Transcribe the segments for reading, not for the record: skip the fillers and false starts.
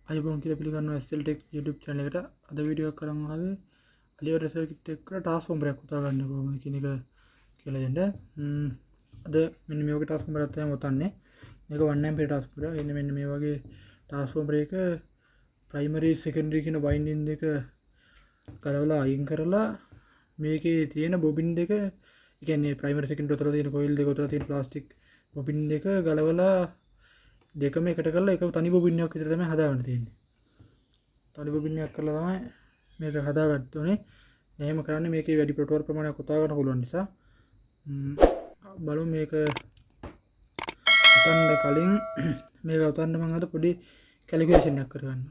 අයිබෝන් කියලා පිළිගන්නවා SL Tech YouTube channel එකට. අද වීඩියෝ එකක් කරන් ආවේ අලිවර සර්කිට් එක්ක ට්‍රාන්ස්ෆෝමරයක් උතා ගන්න කොහොමද කියන එක කියලා දෙන්න. අද මෙන්න මේ වගේ ට්‍රාන්ස්ෆෝමරයක් තමයි උතන්නේ. මේක 1 ampere ට්‍රාන්ස්ෆෝමරයක්. එන්න මෙන්න මේ වගේ ට්‍රාන්ස්ෆෝමර එක ප්‍රයිමරි සෙකන්ඩරි කියන වයින්ඩින් දෙක කරවලා අයින් කරලා මේකේ තියෙන බොබින් දෙක, ඒ කියන්නේ ප්‍රයිමරි සෙකන්ඩරි උතර තියෙන කොයිල් දෙක උතර තියෙන ප්ලාස්ටික් බොබින් දෙක ගලවලා දෙකම එකට කරලා එක තනි බොබින් එකක් විතර තමයි හදාගන්න තියෙන්නේ. තනි බොබින් එකක් කරලා තමයි මේක හදාගන්න ඕනේ. එහෙම කරන්නේ මේකේ වැඩි ප්‍රොටෝල් ප්‍රමාණයක් උතා ගන්න පුළුවන් නිසා. බලමු මේක උතන්න කලින් මේක උතන්න මම අද පොඩි කැල්කියුලේෂන් එකක් කරගන්න.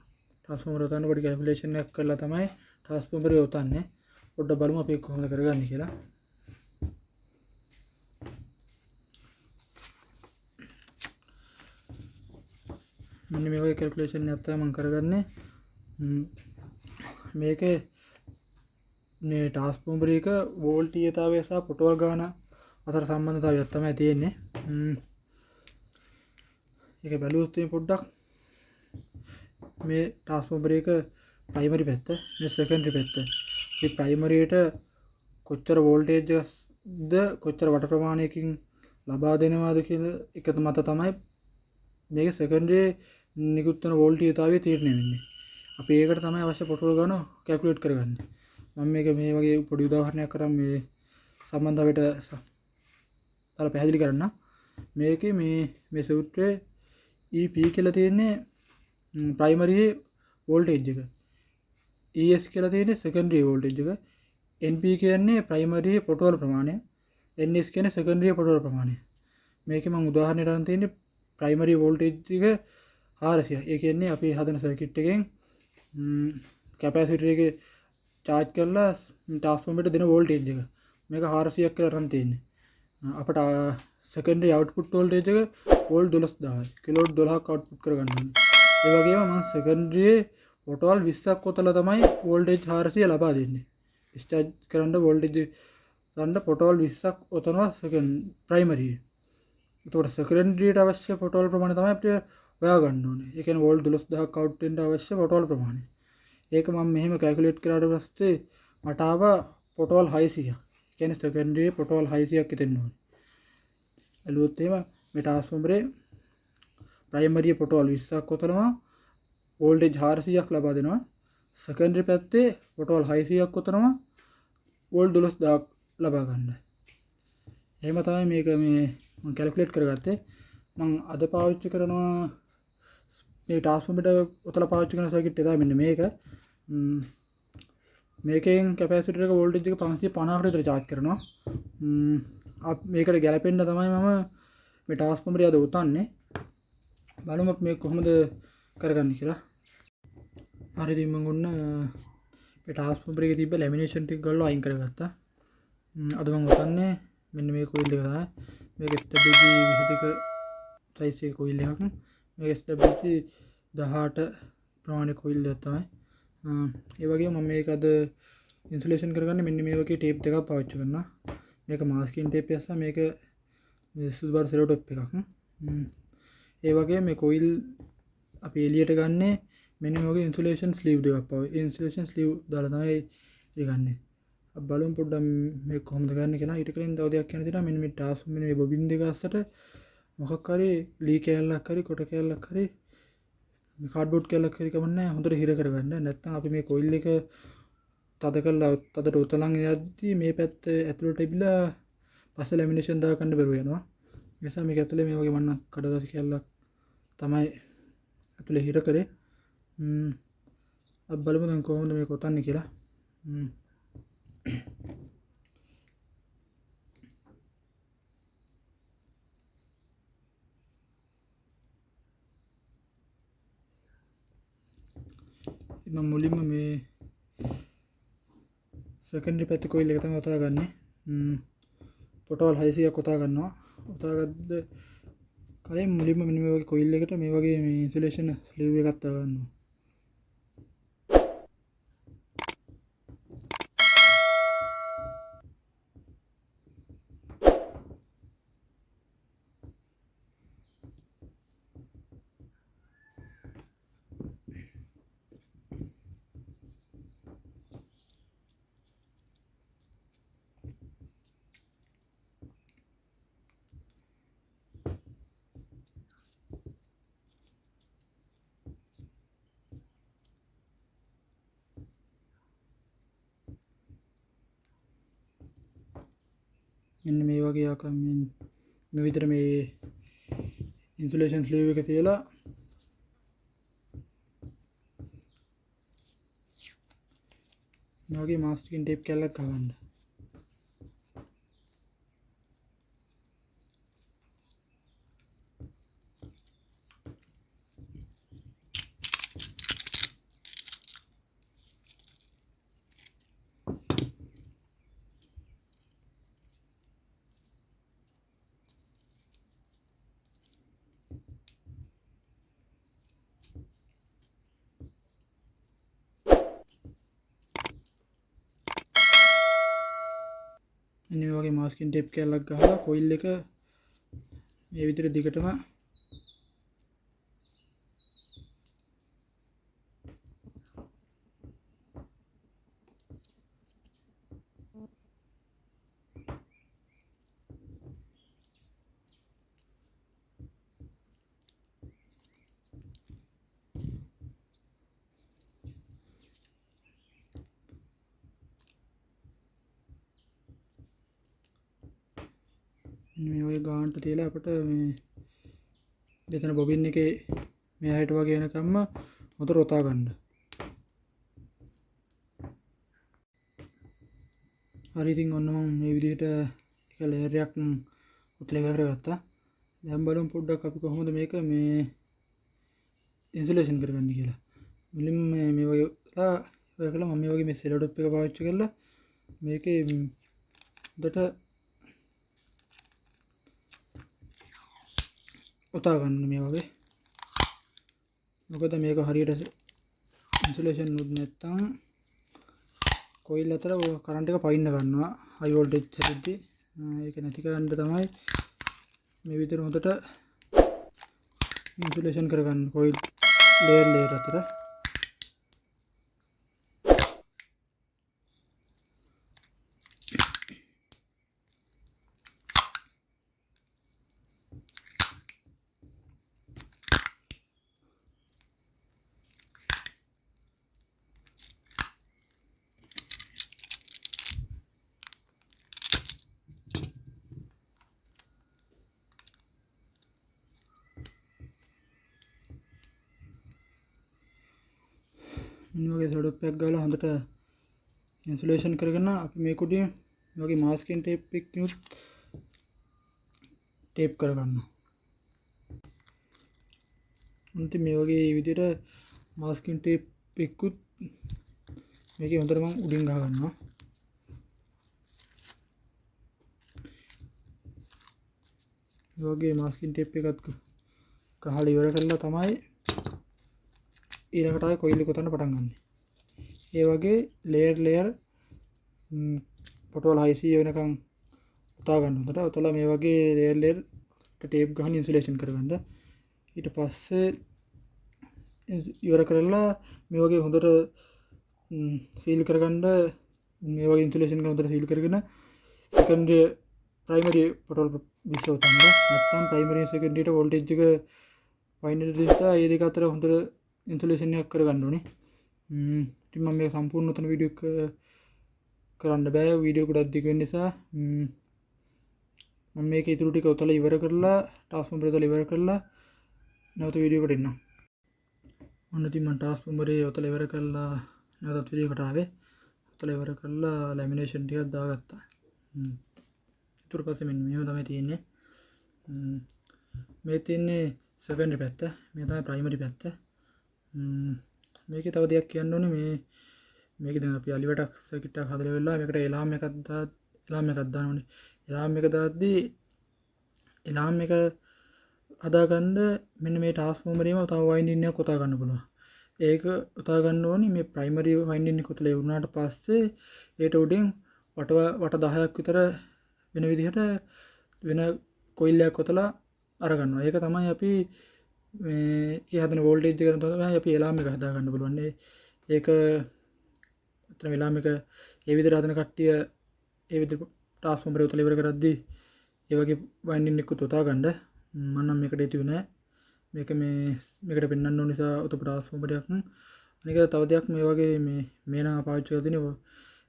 ට්‍රාන්ස්ෆෝමර් උතන්න පොඩි කැල්කියුලේෂන් එකක් කරලා තමයි ට්‍රාන්ස්ෆෝමර් එක උතන්නේ. පොඩ්ඩක් බලමු අපි කොහොමද කරගන්නේ කියලා. මෙන්න මේ වගේ කැල්කියුලේෂන් එකක් තමයි මම කරගන්නේ. මේකේ මේ ට්‍රාන්ස්ෆෝමර් එක වෝල්ටීයතාවය සහ පොටෝල් ගාන අතර සම්බන්ධතාවයක් තමයි තියෙන්නේ. ඒක බැලුවොත් මේ පොඩ්ඩක් මේ ට්‍රාන්ස්ෆෝමර් එක ප්‍රයිමරි පැත්ත, මේ සෙකන්ඩරි පැත්ත. මේ ප්‍රයිමරියට කොච්චර වෝල්ටේජ්ද කොච්චර වට ප්‍රමාණයකින් ලබා දෙනවද කියන එක මත තමයි මේක සෙකන්ඩරි නිකුත් වෙන වෝල්ටීයතාවය තීරණය වෙන්නේ. අපි ඒකට තමයි අවශ්‍ය පොටෝල් ගාන කැල්කියුලේට් කරගන්නේ. මම මේක මේ වගේ පොඩි උදාහරණයක් කරන් මේ සම්බන්ධවට දාලා පැහැදිලි කරන්න. මේකේ මේ සූත්‍රයේ EP කියලා තියෙන්නේ ප්‍රයිමරි වෝල්ටේජ් එක. ES කියලා තියෙන්නේ සෙකන්ඩරි වෝල්ටේජ් එක. NP කියන්නේ ප්‍රයිමරි පොටෝල් ප්‍රමාණය. NS කියන්නේ සෙකන්ඩරි පොටෝල් ප්‍රමාණය. මේකේ මම උදාහරණයක් ගන්න තියෙන්නේ ප්‍රයිමරි වෝල්ටේජ් එක 400. ඒ කියන්නේ අපි හදන සර්කිට් එකෙන් කැපැසිටර් එකේ චාර්ජ් කරලා ට්‍රාන්ස්ෆෝමරේට දෙන වෝල්ටේජ් එක. මේක 400ක් කියලා අරන් තියෙන්නේ. අපට සෙකන්ඩරි අවුට්පුට් වෝල්ටේජ් එක වෝල්ට් 12000යි. කිලෝවොට් 12ක් අවුට්පුට් කරගන්න ඕනේ. ඒ වගේම මම සෙකන්ඩරි පොටෝල් 20ක් ඔතලා තමයි වෝල්ටේජ් 400 ලබා දෙන්නේ. ඩිස්චාර්ජ් කරන්න වෝල්ටේජ් ගන්න පොටෝල් 20ක් ඔතනවා ප්‍රයිමරි. ඒතකොට සෙකන්ඩරියට අවශ්‍ය පොටෝල් ප්‍රමාණය තමයි අපිට හොයා ගන්න ඕනේ. ඒ කියන්නේ වෝල්ට් 12000ක් අවුට් වෙන්න අවශ්‍ය පොටෝල් ප්‍රමාණය. ඒක මම මෙහෙම කැල්කියුලේට් කරාට පස්සේ මට ආවා පොටෝල් 600. ඒ කියන්නේ සෙකන්ඩරි පොටෝල් 600ක් හිතෙන්න ඕනේ. එළුවොත් එහෙම මේ ට්‍රාන්ස්ෆෝමරේ ප්‍රයිමරි පොටෝල් 20ක් ඔතනවා වෝල්ටේජ් 400ක් ලබා දෙනවා. සෙකන්ඩරි පැත්තේ පොටෝල් 600ක් ඔතනවා වෝල්ට් 12000ක් ලබා ගන්න. එහෙම තමයි මේක මේ මම කැල්කියුලේට් කරගත්තේ. මම අද පාවිච්චි කරනවා මේ ට්‍රාන්ස්ෆෝමරේට ඔතලා පාවිච්චි කරන සර්කිට් එක තමයි මෙන්න මේක. මේකෙන් කැපැසිටර් එක වෝල්ටේජ් එක 550කට විතර charge කරනවා. මේකට ගැලපෙන්න තමයි මම මේ ට්‍රාන්ස්ෆෝමරය අද උතන්නේ. බලමු මේක කොහොමද කරගන්නේ කියලා. හරි ඉතින් මම ඔන්න මේ ට්‍රාන්ස්ෆෝමර් එකේ තිබ්බ ලැමිනේෂන් ටික ගල්ලා අයින් කරගත්තා. අද මම උතන්නේ මෙන්න මේ කොයිල් එක තමයි. මේක SWG 22 සයිස් එකේ කොයිල් එකක්. මේක SWG 18 ප්‍රමාණයේ කොයිල් එකක් තමයි. ඒ වගේම මම මේක අද ඉන්සුලේෂන් කරගන්නේ මෙන්න මේ වගේ ටේප් දෙකක් පාවිච්චි කරනවා. මේක මාස්කින් ටේප් එක සහ මේක මේ සුදුබාර සෙලෝ ටේප් එකක්. ඒ වගේම මේ කොයිල් අපි එළියට ගන්නේ මෙන්න මේ වගේ ඉන්සුලේෂන් ස්ලීව් දෙකක් පාවිච්චි. ඉන්සුලේෂන් ස්ලීව් දාලා තමයි ඒ ගන්නෙ. අපි බලමු පොඩ්ඩක් මේක කොහොමද ගන්න කියලා. ඊට කලින් තව දෙයක් කියන්න තියෙනවා. මෙන්න මේ ට්‍රාන්ස්ෆෝමර් මේ බොබින් දෙක අස්සට මොකක් හරි ලී කෑල්ලක් හරි කොට කෑල්ලක් හරි මේ කාඩ්බෝඩ් කෑල්ලක් හරි කමන්නේ හොඳට හිර කරගන්න. නැත්නම් අපි මේ කොයිල් එක තද කරලා තදට උතලන් යද්දී මේ පැත්ත ඇතුළට ඉබිලා පස්සේ ලැමිනේෂන් දා ගන්න බැරුව යනවා. ඒ නිසා මේක ඇතුලේ මේ වගේ මන්න කඩදාසි කෑල්ලක් තමයි ඇතුලේ හිර කරේ. අපි බලමු දැන් කොහොමද මේක උතන්නේ කියලා. මම මුලින්ම මේ සෙකන්ඩරි පැත්තේ කොයිල් එක තමයි උතා ගන්නෙ. පොටෝල් 600ක් උතා ගන්නවා. උතාගත්ත කලින් මුලින්ම මෙන්න මේ වගේ කොයිල් එකට මේ වගේ මේ ඉන්සුලේෂන් ස්ලීව් එකක් දාගන්නවා. මෙන්න මේ වගේ ආකාරයෙන් මේ විදිහට මේ ඉන්සුලේෂන් ස්ලීව් එක තියලා මේ වගේ මාස්කින් ටේප් කැල්ලක් ගහගන්න. මේ වගේ මාස්කින් ටේප් කැල්ලක් ගහලා කොයිල් එක මේ විදිහට දිගටම මේ වගේ ගානට තියලා අපිට මේ මෙතන බොබින් එකේ මේ හැට වගේ වෙනකම්ම හොඳට රොතා ගන්න. හරි ඉතින් ඔන්න මම මේ විදිහට එක ලේයර් එකක් ඔතල ඉවර කරගත්තා. දැන් බලමු පොඩ්ඩක් අපි කොහොමද මේක මේ ඉන්සුලේෂන් කරගන්නේ කියලා. මුලින්ම මේ වගේ ඉවර කළා මම මේ වගේ මේ සෙලෝ ටොප් එක පාවිච්චි කරලා මේකේ හොඳට ඔතා ගන්න මේ වගේ. මොකද මේක හරියට ඉන්සුලේෂන් නුත් නැත්තම් කොයිල් අතර කරන්ට් එක පයින්න ගන්නවා හයි වෝල්ටේජ් හැදෙද්දි. ඒක නැති කරන්න තමයි මේ විදිහට හොඳට ඉන්සුලේෂන් කරගන්න කොයිල් ලේයර් අතර. මේ වගේ සෙලෝ ටොප් එකක් ගාලා හොඳට ඉන්සුලේෂන් කරගෙන අපි මේ කුඩිය මේ වගේ මාස්කින් ටේප් එකකින් ටේප් කරගන්නවා. උන්ට මේ වගේ විදිහට මාස්කින් ටේප් එකකුත් මේකේ හොඳට මම උඩින් ගහ ගන්නවා. මේ වගේ මාස්කින් ටේප් එකක් ගහලා ඉවර කරලා තමයි ඊළඟට ආයෙ කොයිල් එක උතන්න පටන් ගන්න. ඒ වගේ ලේයර් පොටවල් 600 වෙනකන් උතා ගන්න හොඳට. උතලා මේ වගේ ලේයර් ටේප් ගහන ඉන්සුලේෂන් කරගන්න. ඊට පස්සේ ඉවර කරලා මේ වගේ හොඳට සීල් කරගන්න මේ වගේ ඉන්සුලේෂන් කරන හොඳට සීල් කරගෙන සෙකන්ඩරි ප්‍රයිමරි පොටවල් 20 උතන්න. නැත්නම් ප්‍රයිමරි සෙකන්ඩරිට වෝල්ටේජ් එක වයින් නිසා ඒ දෙක අතර හොඳට ඉන්සුලේෂන් එකක් කරගන්න ඕනේ. ඉතින් මම මේක සම්පූර්ණ උතන වීඩියෝ එක කරන්න බෑ වීඩියෝ ගොඩක් දිග වෙන නිසා මම මේක ඉතුරු ටික උතලා ඉවර කරලා ට්‍රාන්ස්ෆෝමර් උතලා ඉවර කරලා නැවත වීඩියෝ එකට එන්නම්. ඔන්න ඉතින් මම ට්‍රාන්ස්ෆෝමරේ උතලා ඉවර කරලා නැවතත් වීඩියෝ එකට ආවේ. උතලා ඉවර කරලා ලැමිනේෂන් ටිකක් දාගත්තා. ඊට පස්සේ මෙන්න මේව තමයි තියෙන්නේ. මේ තියෙන්නේ සෙකන්ඩරි පැත්ත. මේ තමයි ප්‍රයිමරි පැත්ත. මේකේ තව දෙයක් කියන්න ඕනේ මේක දැන් අපි අලිවටක් සර්කිට් එකක් හදලා වෙලා මේකට එලාම් එකක් දාන්න ඕනේ. එලාම් එක දාද්දී එලාම් එක හදාගන්න මෙන්න මේ ට්‍රාන්ස්ෆෝමරේම තව වයින්ඩින් එකක් උතා ගන්න පුළුවන්. ඒක උතා ගන්න ඕනේ මේ ප්‍රයිමරි වයින්ඩින් එක උතලා වුණාට පස්සේ ඒට උඩින් වට 10ක් විතර වෙන විදිහට වෙන කොයිල් එකක් උතලා අරගන්නවා. ඒක තමයි අපි මේ හදන වෝල්ටේජ් එක තමයි අපි එලාම් එක හදා ගන්න පුළුවන්. ඒක අතන එලාම් එක ඒ විදිහට හදන කට්ටිය ඒ විදිහට ට්‍රාන්ස්ෆෝමර් උතල ඉවර කරද්දී ඒ වගේ වයින්ඩින් එක උතා ගන්න. මම නම් මේකට හිතුවේ නෑ. මේකට පෙන්වන්න ඕන නිසා උතපු ට්‍රාන්ස්ෆෝමරයක්. අනික තව දෙයක් මේ වගේ මේ නම් පාවිච්චි කරලා තියෙනවා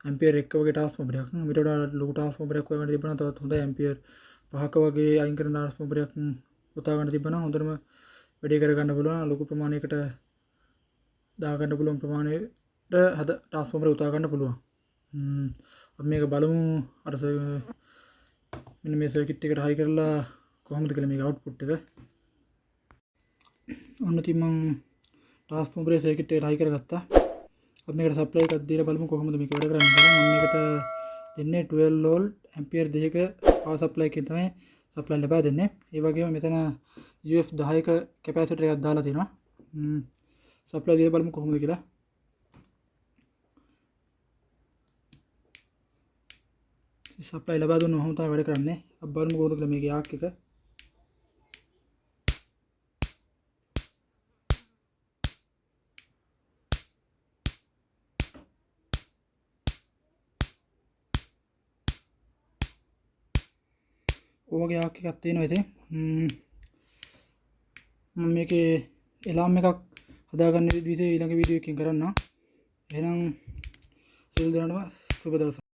ඇම්පියර් 1 වගේ ට්‍රාන්ස්ෆෝමරයක්. ඊට වඩා ලොකු ට්‍රාන්ස්ෆෝමරයක් හොයාගන්න තිබ්බනම් තවත් හොඳයි. ඇම්පියර් 5ක වගේ අයින් කරන ට්‍රාන්ස්ෆෝමරයක් උතා ගන්න තිබ්බනම් හොඳටම වැඩේ කරගන්න පුළුවන්. ලොකු ප්‍රමාණයකට දාගන්න පුළුවන් ප්‍රමාණයට හද ට්‍රාන්ස්ෆෝමරය උතා ගන්න පුළුවන්. අපි මේක බලමු අර මෙන්න මේ සර්කිට් එකට හයි කරලා කොහොමද කියලා මේක අවුට්පුට් එක. ඔන්න ඉතින් මම ට්‍රාන්ස්ෆෝමරේ සර්කිට් එකට හයි කරගත්තා. අපි මේකට සප්ලයි එකක් දීලා බලමු කොහොමද මේක වැඩ කරන්නේ කියලා. මම මේකට දෙන්නේ 12 වෝල්ට් ඇම්පියර් 2ක පවර් සප්ලයි එකකින් තමයි සප්ලයි ලබා දෙන්නේ. ඒ වගේම මෙතන UF 10ක කැපැසිටර් එකක් දාලා තිනවා. සප්ලයි දීලා බලමු කොහොමද කියලා. සප්ලයි ලබා දුන්නොත් ඔහොම තමයි වැඩ කරන්නේ. අපි බලමු කොහොමද කියලා මේකේ යාක් එක. ඔයගේ යාක් එකක් තියෙනවා ඉතින්. මම මේකේ එලාම් එකක් හදාගන්න විදිහ ඊළඟ වීඩියෝ එකකින් කරන්නම්. එහෙනම් සියලු දෙනාටම සුබ දවසක්.